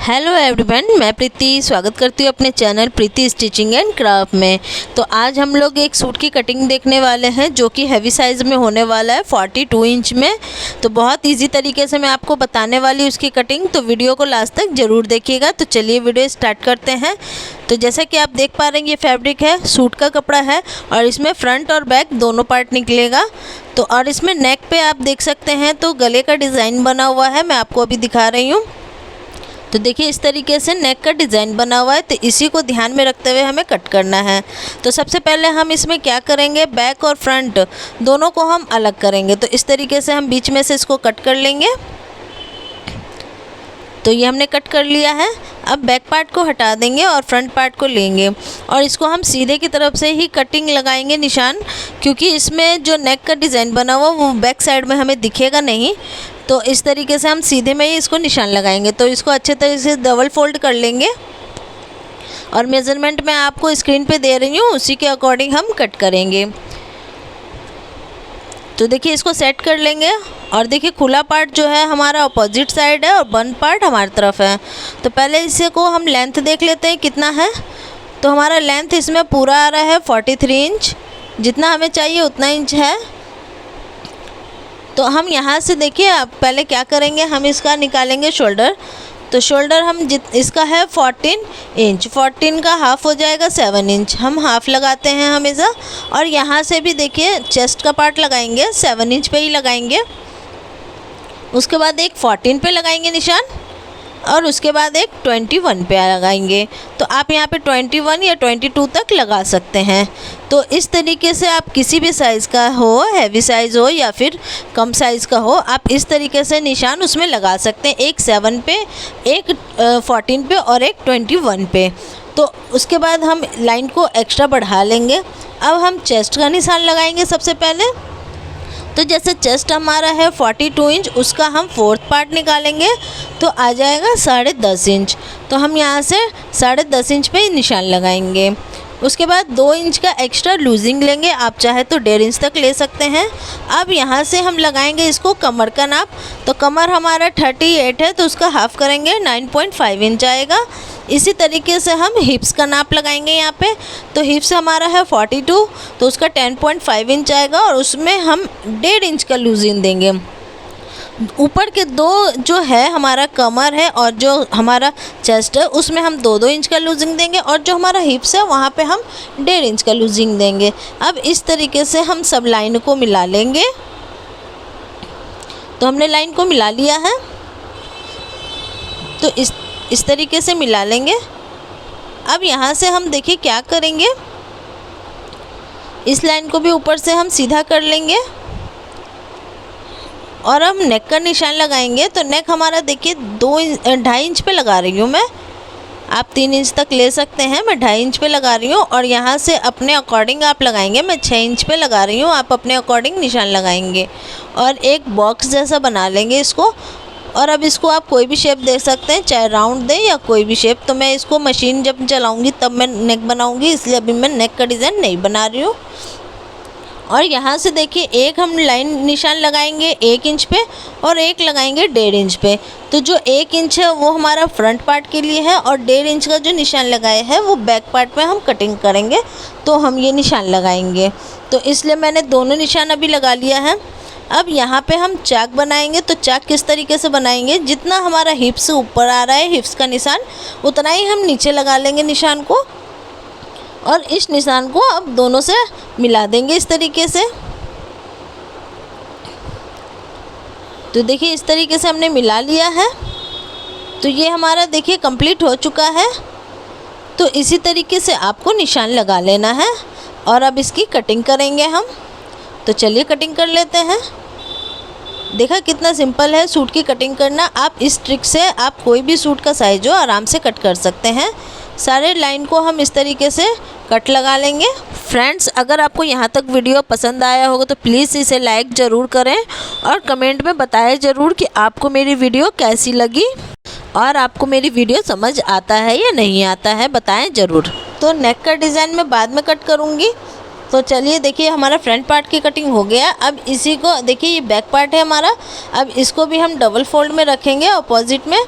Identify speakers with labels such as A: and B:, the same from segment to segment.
A: Hello everyone, मैं प्रीति स्वागत करती हूँ अपने channel Preeti stitching and craft में। तो आज हम लोग एक सूट की कटिंग देखने वाले हैं जो कि हैवी साइज़ में होने वाला है 42 इंच में। तो बहुत इजी तरीके से मैं आपको बताने वाली हूँ उसकी कटिंग, तो वीडियो को लास्ट तक ज़रूर देखिएगा। तो चलिए वीडियो स्टार्ट करते हैं। तो जैसा कि आप देख पा रहे हैं, ये फैब्रिक है, सूट का कपड़ा है और इसमें फ्रंट और बैक दोनों पार्ट निकलेगा। तो और इसमें नेक पे आप देख सकते हैं तो गले का डिज़ाइन बना हुआ है, मैं आपको अभी दिखा रही हूँ। तो देखिए इस तरीके से नेक का डिज़ाइन बना हुआ है, तो इसी को ध्यान में रखते हुए हमें कट करना है। तो सबसे पहले हम इसमें क्या करेंगे, बैक और फ्रंट दोनों को हम अलग करेंगे। तो इस तरीके से हम बीच में से इसको कट कर लेंगे। तो ये हमने कट कर लिया है। अब बैक पार्ट को हटा देंगे और फ्रंट पार्ट को लेंगे और इसको हम सीधे की तरफ से ही कटिंग लगाएंगे निशान, क्योंकि इसमें जो नेक का डिज़ाइन बना हुआ वो बैक साइड में हमें दिखेगा नहीं। तो इस तरीके से हम सीधे में ही इसको निशान लगाएंगे। तो इसको अच्छे तरीके से डबल फोल्ड कर लेंगे और मेज़रमेंट मैं आपको स्क्रीन पे दे रही हूँ, उसी के अकॉर्डिंग हम कट करेंगे। तो देखिए इसको सेट कर लेंगे और देखिए खुला पार्ट जो है हमारा अपोजिट साइड है और बंद पार्ट हमारी तरफ है। तो पहले इसे को हम लेंथ देख लेते हैं कितना है। तो हमारा लेंथ इसमें पूरा आ रहा है 43 इंच, जितना हमें चाहिए उतना इंच है। तो हम यहाँ से देखिए अब पहले क्या करेंगे, हम इसका निकालेंगे शोल्डर। तो शोल्डर हम इसका है 14 इंच, 14 का हाफ़ हो जाएगा 7 इंच, हम हाफ़ लगाते हैं हमेशा। और यहाँ से भी देखिए चेस्ट का पार्ट लगाएंगे 7 इंच पे ही लगाएंगे। उसके बाद एक 14 पे लगाएंगे निशान और उसके बाद एक 21 पे लगाएंगे। तो आप यहाँ पे 21 या 22 तक लगा सकते हैं। तो इस तरीके से आप किसी भी साइज़ का हो, हैवी साइज़ हो या फिर कम साइज़ का हो, आप इस तरीके से निशान उसमें लगा सकते हैं, एक 7 पे, एक 14 पे और एक 21 पे। तो उसके बाद हम लाइन को एक्स्ट्रा बढ़ा लेंगे। अब हम चेस्ट का निशान लगाएंगे सबसे पहले। तो जैसे चेस्ट हमारा है 42 इंच, उसका हम 4th पार्ट निकालेंगे तो आ जाएगा 10.5 इंच। तो हम यहाँ से 10.5 इंच पे निशान लगाएंगे। उसके बाद 2 इंच का एक्स्ट्रा लूजिंग लेंगे, आप चाहे तो 1.5 इंच तक ले सकते हैं। अब यहाँ से हम लगाएंगे इसको कमर का नाप। तो कमर हमारा 38 है तो उसका हाफ़ करेंगे 9.5 इंच आएगा। इसी तरीके से हम हिप्स का नाप लगाएंगे यहाँ पे। तो हिप्स हमारा है 42 तो उसका 10.5 इंच आएगा और उसमें हम 1.5 इंच का लूजिंग देंगे। ऊपर के दो जो है हमारा कमर है और जो हमारा चेस्ट है उसमें हम 2-2 इंच का लूजिंग देंगे और जो हमारा हिप्स है वहाँ पे हम 1.5 इंच का लूजिंग देंगे। अब इस तरीके से हम सब लाइन को मिला लेंगे। तो हमने लाइन को मिला लिया है, तो इस तरीके से मिला लेंगे। अब यहाँ से हम देखिए क्या करेंगे, इस लाइन को भी ऊपर से हम सीधा कर लेंगे और हम नेक का निशान लगाएंगे। तो नेक हमारा देखिए 2.5 इंच पे लगा रही हूँ मैं, आप 3 इंच तक ले सकते हैं, मैं 2.5 इंच पे लगा रही हूँ। और यहाँ से अपने अकॉर्डिंग आप लगाएंगे, मैं 6 इंच पे लगा रही हूँ, आप अपने अकॉर्डिंग निशान लगाएंगे। और एक बॉक्स जैसा बना लेंगे इसको। और अब इसको आप कोई भी शेप दे सकते हैं, चाहे राउंड दें या कोई भी शेप। तो मैं इसको मशीन जब चलाऊँगी तब मैं नेक बनाऊँगी, इसलिए अभी मैं नेक का डिज़ाइन नहीं बना रही हूँ। और यहाँ से देखिए एक हम लाइन निशान लगाएंगे 1 इंच पे और एक लगाएंगे 1.5 इंच पे। तो जो 1 इंच है वो हमारा फ्रंट पार्ट के लिए है और 1.5 इंच का जो निशान लगाया है वो बैक पार्ट में हम कटिंग करेंगे, तो हम ये निशान लगाएंगे। तो इसलिए मैंने दोनों निशान अभी लगा लिया है। अब यहाँ पे हम चाक बनाएंगे। तो चाक किस तरीके से बनाएंगे, जितना हमारा हिप्स ऊपर आ रहा है हिप्स का निशान, उतना ही हम नीचे लगा लेंगे निशान को और इस निशान को अब दोनों से मिला देंगे इस तरीके से। तो देखिए इस तरीके से हमने मिला लिया है। तो ये हमारा देखिए कंप्लीट हो चुका है। तो इसी तरीके से आपको निशान लगा लेना है और अब इसकी कटिंग करेंगे हम। तो चलिए कटिंग कर लेते हैं। देखा कितना सिंपल है सूट की कटिंग करना। आप इस ट्रिक से आप कोई भी सूट का साइज हो आराम से कट कर सकते हैं। सारे लाइन को हम इस तरीके से कट लगा लेंगे। फ्रेंड्स, अगर आपको यहाँ तक वीडियो पसंद आया होगा तो प्लीज़ इसे लाइक ज़रूर करें और कमेंट में बताएं ज़रूर कि आपको मेरी वीडियो कैसी लगी और आपको मेरी वीडियो समझ आता है या नहीं आता है, बताएं ज़रूर। तो नेक का डिज़ाइन मैं बाद में कट करूँगी। तो चलिए देखिए हमारा फ्रंट पार्ट की कटिंग हो गया। अब इसी को देखिए ये बैक पार्ट है हमारा, अब इसको भी हम डबल फोल्ड में रखेंगे अपोजिट में।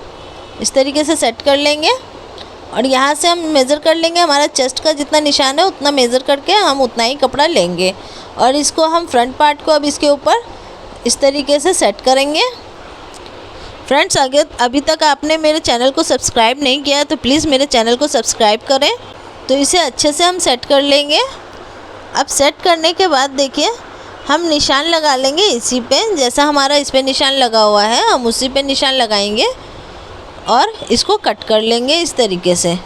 A: इस तरीके से सेट कर लेंगे और यहाँ से हम मेज़र कर लेंगे, हमारा चेस्ट का जितना निशान है उतना मेज़र करके हम उतना ही कपड़ा लेंगे और इसको हम फ्रंट पार्ट को अब इसके ऊपर इस तरीके से सेट करेंगे। फ्रेंड्स, अगर अभी तक आपने मेरे चैनल को सब्सक्राइब नहीं किया तो प्लीज़ मेरे चैनल को सब्सक्राइब करें। तो इसे अच्छे से हम सेट कर लेंगे। अब सेट करने के बाद देखिए हम निशान लगा लेंगे इसी पे, जैसा हमारा इस पे निशान लगा हुआ है हम उसी पे निशान लगाएंगे और इसको कट कर लेंगे। इस तरीके से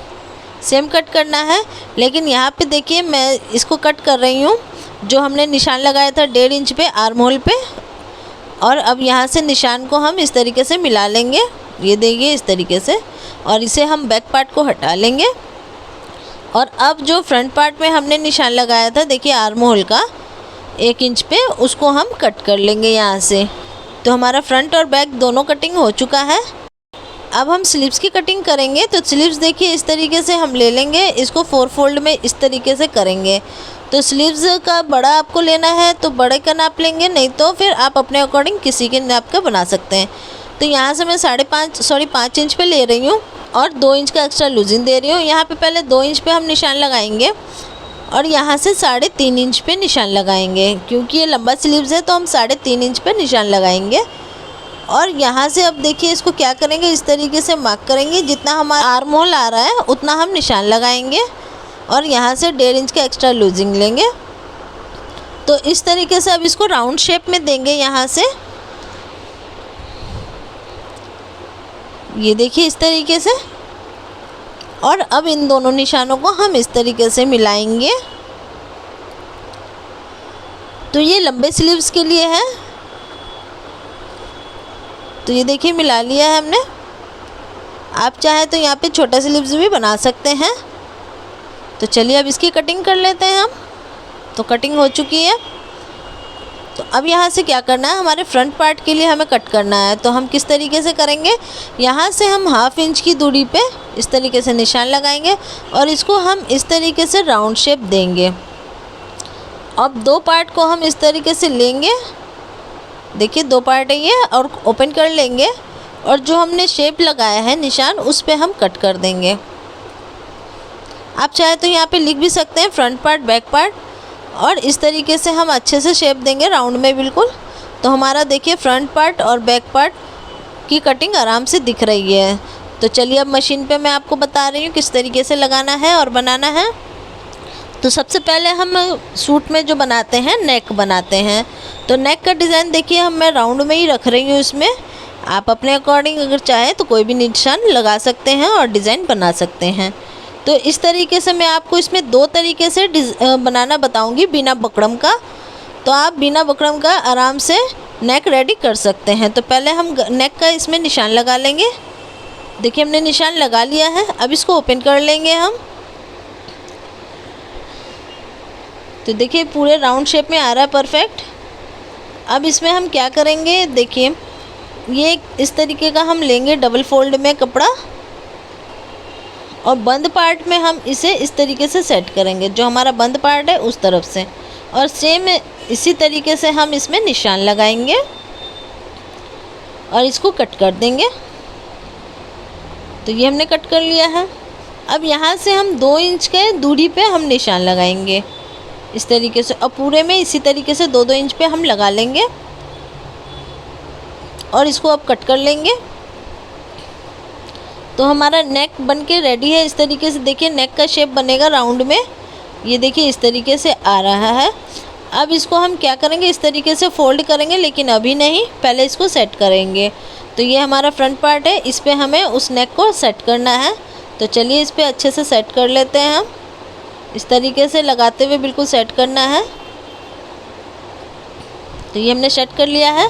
A: सेम कट करना है, लेकिन यहाँ पे देखिए मैं इसको कट कर रही हूँ जो हमने निशान लगाया था 1.5 इंच पे आर्म होल पे, और अब यहाँ से निशान को हम इस तरीके से मिला लेंगे, ये देखिए इस तरीके से, और इसे हम बैक पार्ट को हटा लेंगे। और अब जो फ्रंट पार्ट में हमने निशान लगाया था देखिए आर्म होल का 1 इंच पे, उसको हम कट कर लेंगे यहाँ से। तो हमारा फ्रंट और बैक दोनों कटिंग हो चुका है। अब हम स्लीव्स की कटिंग करेंगे। तो स्लीव्स देखिए इस तरीके से हम ले लेंगे, इसको 4 फोल्ड में इस तरीके से करेंगे। तो स्लीव्स का बड़ा आपको लेना है तो बड़े का नाप लेंगे, नहीं तो फिर आप अपने अकॉर्डिंग किसी के नाप का बना सकते हैं। तो यहाँ से मैं 5 इंच पे ले रही हूँ और 2 इंच का एक्स्ट्रा लूजिंग दे रही हूँ। यहाँ पे पहले 2 इंच पे हम निशान लगाएंगे और यहाँ से 3.5 इंच पे निशान लगाएंगे, क्योंकि ये लंबा स्लीव्स है तो हम 3.5 इंच पे निशान लगाएंगे। और यहाँ से अब देखिए इसको क्या करेंगे, इस तरीके से मार्क करेंगे, जितना हमारा आर्म होल आ रहा है उतना हम निशान लगाएंगे और यहाँ से 1.5 इंच का एक्स्ट्रा लूजिंग लेंगे। तो इस तरीके से अब इसको राउंड शेप में देंगे यहाँ से, ये देखिए इस तरीके से। और अब इन दोनों निशानों को हम इस तरीके से मिलाएंगे। तो ये लंबे स्लीव्स के लिए है। तो ये देखिए मिला लिया है हमने। आप चाहे तो यहाँ पे छोटा स्लीव्स भी बना सकते हैं। तो चलिए अब इसकी कटिंग कर लेते हैं हम। तो कटिंग हो चुकी है। तो अब यहाँ से क्या करना है, हमारे फ्रंट पार्ट के लिए हमें कट करना है। तो हम किस तरीके से करेंगे, यहाँ से हम 1/2 इंच की दूरी पे इस तरीके से निशान लगाएंगे और इसको हम इस तरीके से राउंड शेप देंगे। अब 2 पार्ट को हम इस तरीके से लेंगे, देखिए 2 पार्ट है ये, और ओपन कर लेंगे और जो हमने शेप लगाया है निशान उस पे हम कट कर देंगे। आप चाहे तो यहाँ पे लिख भी सकते हैं फ्रंट पार्ट बैक पार्ट, और इस तरीके से हम अच्छे से शेप देंगे राउंड में बिल्कुल। तो हमारा देखिए फ्रंट पार्ट और बैक पार्ट की कटिंग आराम से दिख रही है। तो चलिए अब मशीन पे मैं आपको बता रही हूँ किस तरीके से लगाना है और बनाना है। तो सबसे पहले हम सूट में जो बनाते हैं नेक बनाते हैं। तो नेक का डिज़ाइन देखिए हम मैं राउंड में ही रख रही हूँ इसमें। आप अपने अकॉर्डिंग अगर चाहें तो कोई भी निशान लगा सकते हैं और डिज़ाइन बना सकते हैं। तो इस तरीके से मैं आपको इसमें 2 तरीके से बनाना बताऊंगी बिना बकरम का। तो आप बिना बकरम का आराम से नेक रेडी कर सकते हैं। तो पहले हम नेक का इसमें निशान लगा लेंगे। देखिए हमने निशान लगा लिया है। अब इसको ओपन कर लेंगे हम। तो देखिए पूरे राउंड शेप में आ रहा है परफेक्ट। अब इसमें हम क्या करेंगे, देखिए ये इस तरीके का हम लेंगे डबल फोल्ड में कपड़ा और बंद पार्ट में हम इसे इस तरीके से सेट करेंगे, जो हमारा बंद पार्ट है उस तरफ से, और सेम इसी तरीके से हम इसमें निशान लगाएंगे और इसको कट कर देंगे। तो ये हमने कट कर लिया है। अब यहाँ से हम 2 इंच के दूरी पे हम निशान लगाएंगे इस तरीके से, और पूरे में इसी तरीके से 2-2 इंच पे हम लगा लेंगे और इसको अब कट कर लेंगे। तो हमारा नेक बन के रेडी है। इस तरीके से देखिए नेक का शेप बनेगा राउंड में, ये देखिए इस तरीके से आ रहा है। अब इसको हम क्या करेंगे, इस तरीके से फोल्ड करेंगे, लेकिन अभी नहीं, पहले इसको सेट करेंगे। तो ये हमारा फ्रंट पार्ट है, इस पे हमें उस नेक को सेट करना है। तो चलिए इस पे अच्छे से सेट कर लेते हैं हम। इस तरीके से लगाते हुए बिल्कुल सेट करना है। तो ये हमने सेट कर लिया है।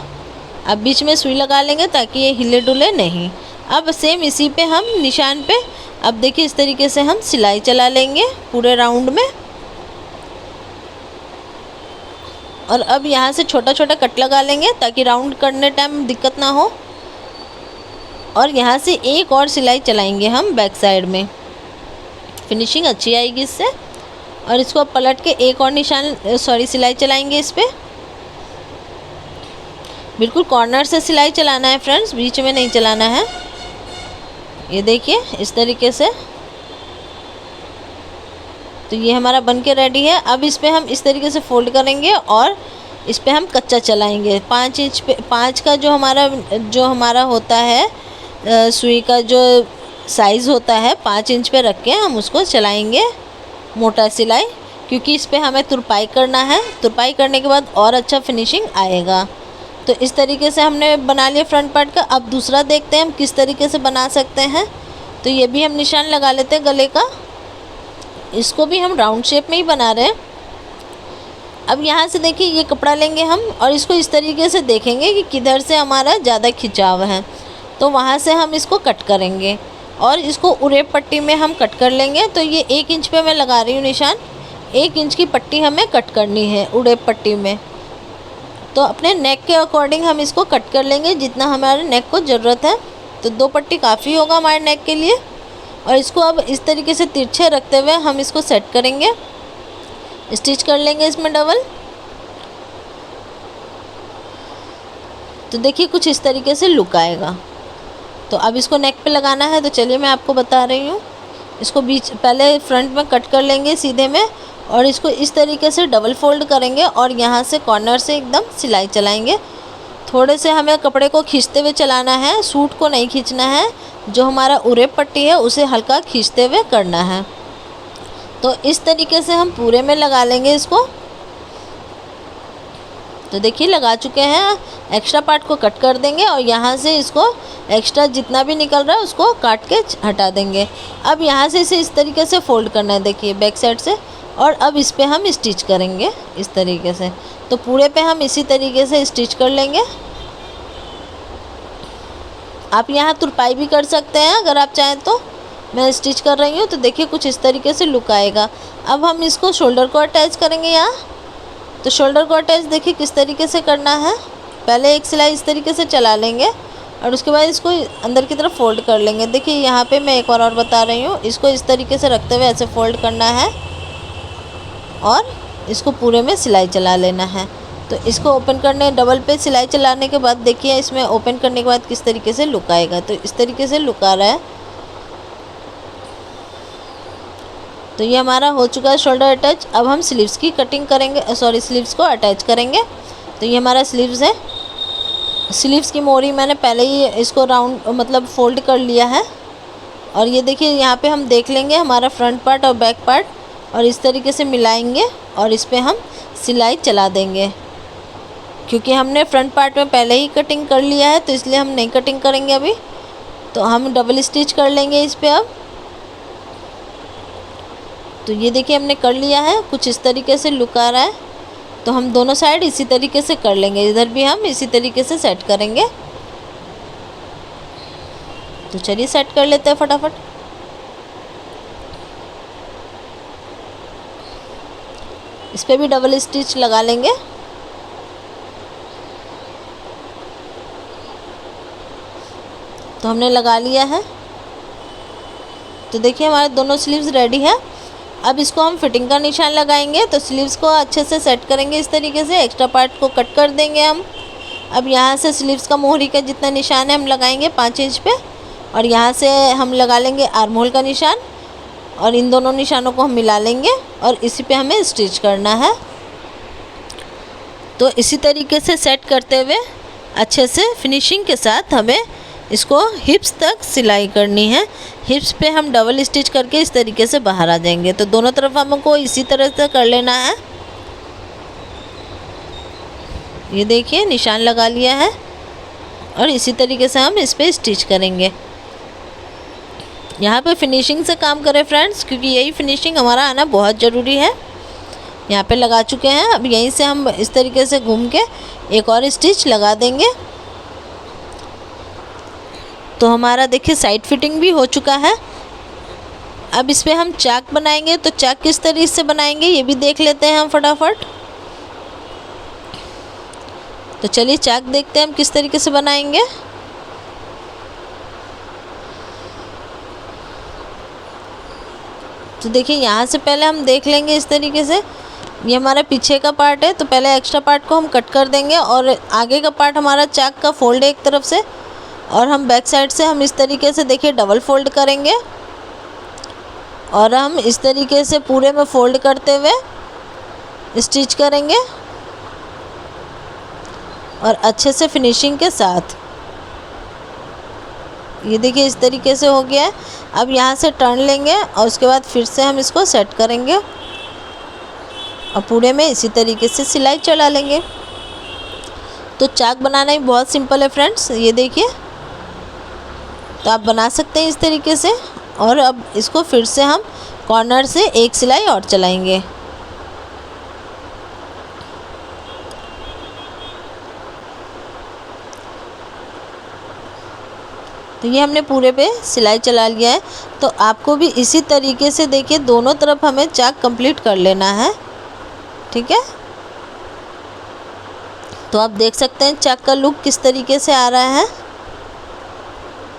A: अब बीच में सुई लगा लेंगे ताकि ये हिले डुले नहीं। अब सेम इसी पे हम निशान पे अब देखिए इस तरीके से हम सिलाई चला लेंगे पूरे राउंड में। और अब यहाँ से छोटा छोटा कट लगा लेंगे ताकि राउंड करने टाइम दिक्कत ना हो। और यहाँ से एक और सिलाई चलाएंगे हम बैक साइड में, फिनिशिंग अच्छी आएगी इससे। और इसको अब पलट के एक और सिलाई चलाएंगे इस पर। बिल्कुल कॉर्नर से सिलाई चलाना है फ्रेंड्स, बीच में नहीं चलाना है। ये देखिए इस तरीके से। तो ये हमारा बन के रेडी है। अब इस पे हम इस तरीके से फोल्ड करेंगे और इस पे हम कच्चा चलाएंगे। 5 इंच पे 5 का जो हमारा होता है सुई का जो साइज़ होता है 5 इंच पे रख के हम उसको चलाएंगे मोटा सिलाई, क्योंकि इस पे हमें तुरपाई करना है। तुरपाई करने के बाद और अच्छा फिनिशिंग आएगा। तो इस तरीके से हमने बना लिया फ्रंट पार्ट का। अब दूसरा देखते हैं हम किस तरीके से बना सकते हैं। तो ये भी हम निशान लगा लेते हैं गले का। इसको भी हम राउंड शेप में ही बना रहे हैं। अब यहाँ से देखिए ये कपड़ा लेंगे हम और इसको इस तरीके से देखेंगे कि किधर से हमारा ज़्यादा खिंचाव है, तो वहाँ से हम इसको कट करेंगे और इसको उरेब पट्टी में हम कट कर लेंगे। तो ये 1 इंच पे मैं लगा रही हूँ निशान। 1 इंच की पट्टी हमें कट करनी है उरेब पट्टी में। तो अपने नेक के अकॉर्डिंग हम इसको कट कर लेंगे जितना हमारे नेक को ज़रूरत है। तो 2 पट्टी काफ़ी होगा हमारे नेक के लिए। और इसको अब इस तरीके से तिरछे रखते हुए हम इसको सेट करेंगे, स्टिच कर लेंगे इसमें डबल। तो देखिए कुछ इस तरीके से लुक आएगा। तो अब इसको नेक पे लगाना है। तो चलिए मैं आपको बता रही हूँ। इसको बीच पहले फ्रंट में कट कर लेंगे सीधे में और इसको इस तरीके से डबल फोल्ड करेंगे और यहाँ से कॉर्नर से एकदम सिलाई चलाएंगे। थोड़े से हमें कपड़े को खींचते हुए चलाना है, सूट को नहीं खींचना है। जो हमारा उरेब पट्टी है उसे हल्का खींचते हुए करना है। तो इस तरीके से हम पूरे में लगा लेंगे इसको। तो देखिए लगा चुके हैं। एक्स्ट्रा पार्ट को कट कर देंगे और यहाँ से इसको एक्स्ट्रा जितना भी निकल रहा है उसको काट के हटा देंगे। अब यहाँ से इसे इस तरीके से फोल्ड करना है, देखिए बैक साइड से। और अब इस पे हम स्टिच करेंगे इस तरीके से। तो पूरे पे हम इसी तरीके से स्टिच कर लेंगे। आप यहाँ तुरपाई भी कर सकते हैं अगर आप चाहें तो। मैं स्टिच कर रही हूँ। तो देखिए कुछ इस तरीके से लुक आएगा। अब हम इसको शोल्डर को अटैच करेंगे यहाँ। तो शोल्डर को अटैच देखिए किस तरीके से करना है। पहले एक सिलाई इस तरीके से चला लेंगे और उसके बाद इसको अंदर की तरफ फोल्ड कर लेंगे। देखिए यहाँ पे मैं एक और बता रही हूँ। इसको इस तरीके से रखते हुए ऐसे फोल्ड करना है और इसको पूरे में सिलाई चला लेना है। तो इसको ओपन करने डबल पे सिलाई चलाने के बाद देखिए इसमें ओपन करने के बाद किस तरीके से लुक आएगा। तो इस तरीके से लुक आ रहा है। तो ये हमारा हो चुका है शोल्डर अटैच। अब हम स्लीव्स की कटिंग करेंगे, सॉरी स्लीव्स को अटैच करेंगे। तो ये हमारा स्लीव्स है। स्लीव्स की मोरी मैंने पहले ही इसको राउंड मतलब फोल्ड कर लिया है। और ये देखिए यहाँ पे हम देख लेंगे हमारा फ्रंट पार्ट और बैक पार्ट और इस तरीके से मिलाएंगे और इस पे हम सिलाई चला देंगे। क्योंकि हमने फ्रंट पार्ट में पहले ही कटिंग कर लिया है तो इसलिए हम नहीं कटिंग करेंगे अभी। तो हम डबल स्टिच कर लेंगे इस पे अब। तो ये देखिए हमने कर लिया है। कुछ इस तरीके से लुक आ रहा है। तो हम दोनों साइड इसी तरीके से कर लेंगे। इधर भी हम इसी तरीके से सेट करेंगे। तो चलिए सेट कर लेते हैं फटाफट। इस पे भी डबल स्टिच लगा लेंगे। तो हमने लगा लिया है। तो देखिए हमारे दोनों स्लीव्स रेडी है। अब इसको हम फिटिंग का निशान लगाएंगे। तो स्लीव्स को अच्छे से सेट करेंगे इस तरीके से। एक्स्ट्रा पार्ट को कट कर देंगे हम। अब यहाँ से स्लीव्स का मोहरी का जितना निशान है हम लगाएंगे 5 इंच पे और यहाँ से हम लगा लेंगे आर्म होल का निशान और इन दोनों निशानों को हम मिला लेंगे और इसी पे हमें स्टिच करना है। तो इसी तरीके से सेट करते हुए अच्छे से फिनिशिंग के साथ हमें इसको हिप्स तक सिलाई करनी है। हिप्स पे हम डबल स्टिच करके इस तरीके से बाहर आ जाएंगे। तो दोनों तरफ हमको इसी तरह से कर लेना है। ये देखिए निशान लगा लिया है और इसी तरीके से हम इस पे स्टिच करेंगे। यहाँ पे फिनिशिंग से काम करें फ्रेंड्स, क्योंकि यही फिनिशिंग हमारा आना बहुत ज़रूरी है। यहाँ पे लगा चुके हैं। अब यहीं से हम इस तरीके से घूम के एक और स्टिच लगा देंगे। तो हमारा देखिए साइड फिटिंग भी हो चुका है। अब इस पे हम चाक बनाएंगे। तो चाक किस तरीके से बनाएंगे ये भी देख लेते हैं हम फटाफट। तो चलिए चाक देखते हैं हम किस तरीके से बनाएंगे। तो देखिए यहाँ से पहले हम देख लेंगे इस तरीके से। ये हमारा पीछे का पार्ट है तो पहले एक्स्ट्रा पार्ट को हम कट कर देंगे और आगे का पार्ट हमारा चाक का फोल्ड है एक तरफ से और हम बैक साइड से हम इस तरीके से देखिए डबल फोल्ड करेंगे और हम इस तरीके से पूरे में फोल्ड करते हुए स्टिच करेंगे और अच्छे से फिनिशिंग के साथ। ये देखिए इस तरीके से हो गया है। अब यहाँ से टर्न लेंगे और उसके बाद फिर से हम इसको सेट करेंगे और पूरे में इसी तरीके से सिलाई चला लेंगे। तो चाक बनाना ही बहुत सिंपल है फ्रेंड्स, ये देखिए। तो आप बना सकते हैं इस तरीके से। और अब इसको फिर से हम कॉर्नर से एक सिलाई और चलाएंगे। तो ये हमने पूरे पे सिलाई चला लिया है। तो आपको भी इसी तरीके से देखिए दोनों तरफ हमें चाक कंप्लीट कर लेना है, ठीक है। तो आप देख सकते हैं चाक का लुक किस तरीके से आ रहा है।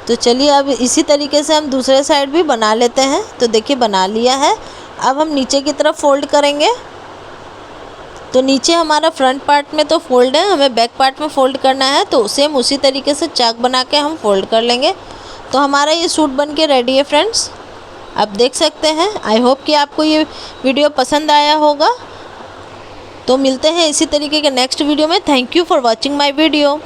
A: तो चलिए अब इसी तरीके से हम दूसरे साइड भी बना लेते हैं। तो देखिए बना लिया है। अब हम नीचे की तरफ फोल्ड करेंगे। तो नीचे हमारा फ्रंट पार्ट में तो फोल्ड है, हमें बैक पार्ट में फ़ोल्ड करना है। तो सेम उसी तरीके से चाक बना के हम फ़ोल्ड कर लेंगे। तो हमारा ये सूट बन के रेडी है फ्रेंड्स, आप देख सकते हैं। आई होप कि आपको ये वीडियो पसंद आया होगा। तो मिलते हैं इसी तरीके के नेक्स्ट वीडियो में। Thank you for watching my video.